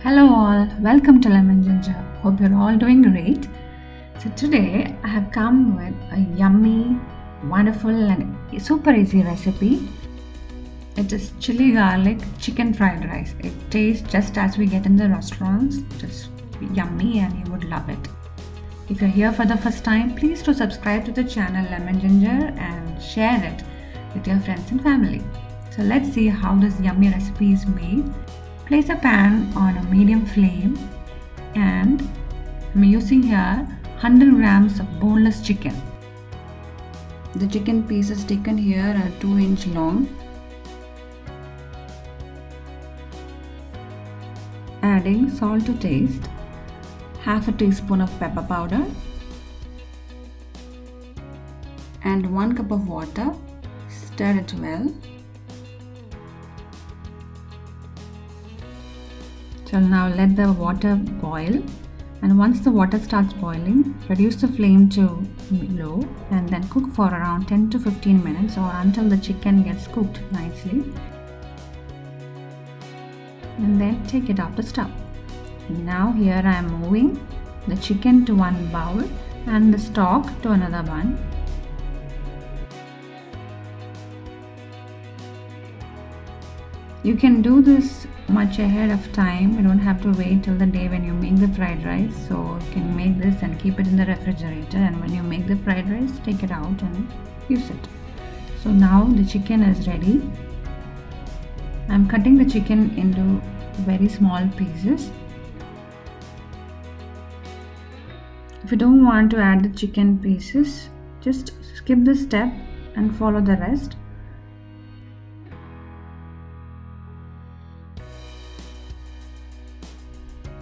Hello all, welcome to TheLemonGinger. Hope you're all doing great. So today I have come with a yummy, wonderful and super easy recipe. It is chili garlic chicken fried rice. It tastes just as we get in the restaurants. It is yummy and you would love it. If you're here for the first time, please do subscribe to the channel TheLemonGinger and share it with your friends and family. So let's see how this yummy recipe is made. Place a pan on a medium flame and I'm using here 100 grams of boneless chicken. The chicken pieces taken here are 2-inch long. Adding salt to taste, half a teaspoon of pepper powder and 1 cup of water. Stir it well. So now let the water boil, and once the water starts boiling, reduce the flame to low and then cook for around 10 to 15 minutes or until the chicken gets cooked nicely. And then take it off the stove. And now here I am moving the chicken to one bowl and the stock to another one. You can do this much ahead of time. You don't have to wait till the day when you make the fried rice. So you can make this and keep it in the refrigerator, and when you make the fried rice, take it out and use it. So now the chicken is ready. I'm cutting the chicken into very small pieces. If you don't want to add the chicken pieces, just skip this step and follow the rest.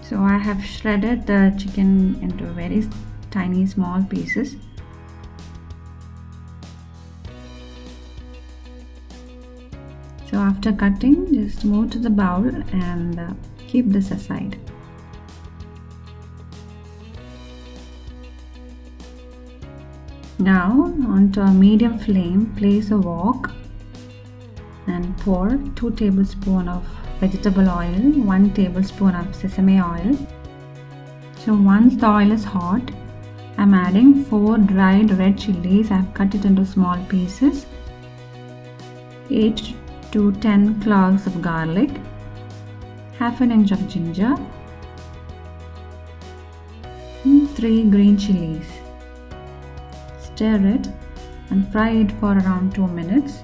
So I have shredded the chicken into very tiny small pieces. So after cutting, just move to the bowl and keep this aside. Now onto a medium flame, place a wok and pour 2 tablespoons of vegetable oil, 1 tablespoon of sesame oil. So once the oil is hot, I'm adding 4 dried red chilies. I've cut it into small pieces, 8 to 10 cloves of garlic, half an inch of ginger, and 3 green chilies. Stir it and fry it for around 2 minutes.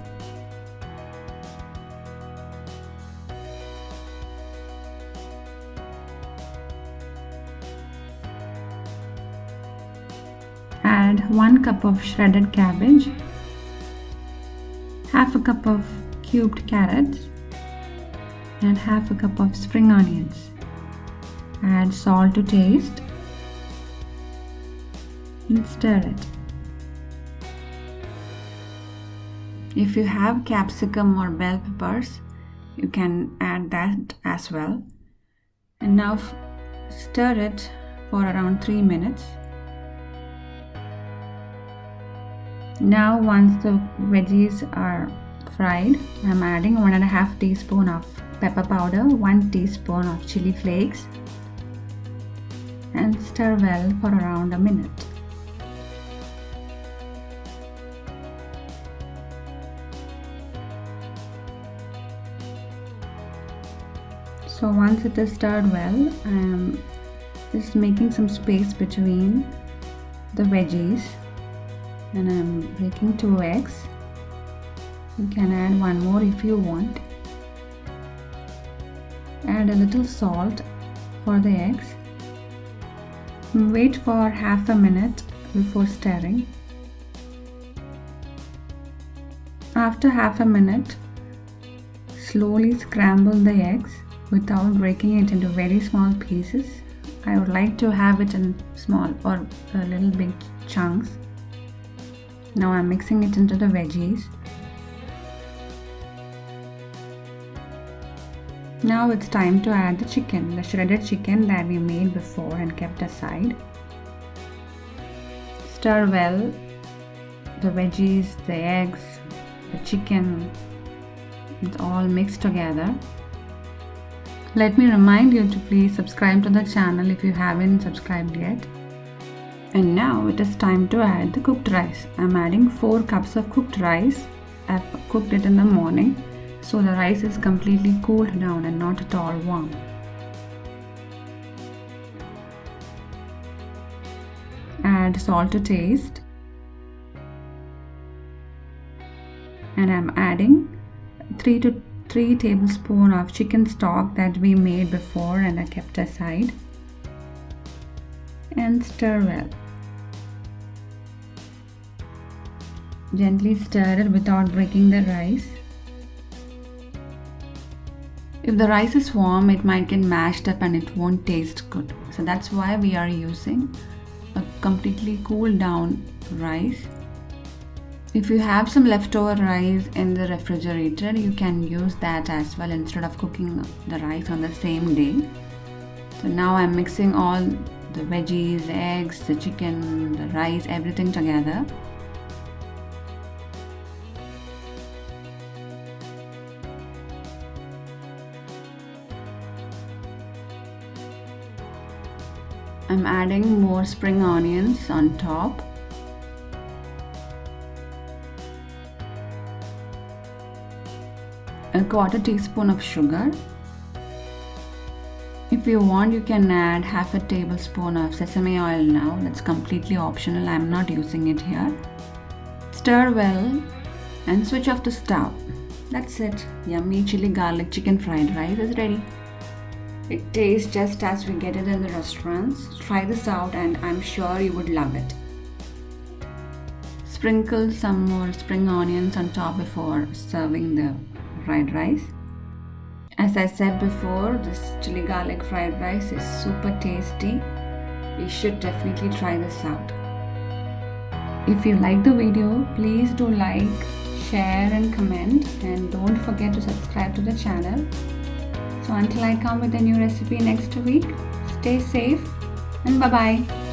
Add 1 cup of shredded cabbage, half a cup of cubed carrots, and half a cup of spring onions. Add salt to taste and stir it. If you have capsicum or bell peppers, you can add that as well. And now stir it for around 3 minutes. Now once the veggies are fried, I'm adding 1.5 teaspoon of pepper powder, 1 teaspoon of chili flakes, and stir well for around a minute. So once it is stirred well, I'm just making some space between the veggies. And I'm breaking 2 eggs. You can add 1 more if you want. Add a little salt for the eggs. Wait for half a minute before stirring. After half a minute, slowly scramble the eggs without breaking it into very small pieces. I would like to have it in small or a little big chunks. Now I'm mixing it into the veggies. Now it's time to add the chicken, the shredded chicken that we made before and kept aside. Stir well the veggies, the eggs, the chicken, it's all mixed together. Let me remind you to please subscribe to the channel if you haven't subscribed yet. And now it is time to add the cooked rice. I'm adding 4 cups of cooked rice. I've cooked it in the morning, so the rice is completely cooled down and not at all warm. Add salt to taste. And I'm adding 3 tablespoons of chicken stock that we made before and I kept aside. And stir well. Gently stir it without breaking the rice. If the rice is warm, it might get mashed up and it won't taste good. So that's why we are using a completely cooled down rice. If you have some leftover rice in the refrigerator, you can use that as well instead of cooking the rice on the same day. So now I'm mixing all the veggies, eggs, the chicken, the rice, everything together. I'm adding more spring onions on top. A 1/4 teaspoon of sugar. If you want, you can add 1/2 tablespoon of sesame oil now. That's completely optional. I'm not using it here. Stir well and switch off the stove. That's it. Yummy chili garlic chicken fried rice is ready. It tastes just as we get it in the restaurants. Try this out and I'm sure you would love it. Sprinkle some more spring onions on top before serving the fried rice. As I said before, this chili garlic fried rice is super tasty. You should definitely try this out. If you like the video, please do like, share and comment, and don't forget to subscribe to the channel. So until I come with a new recipe next week, stay safe and bye-bye.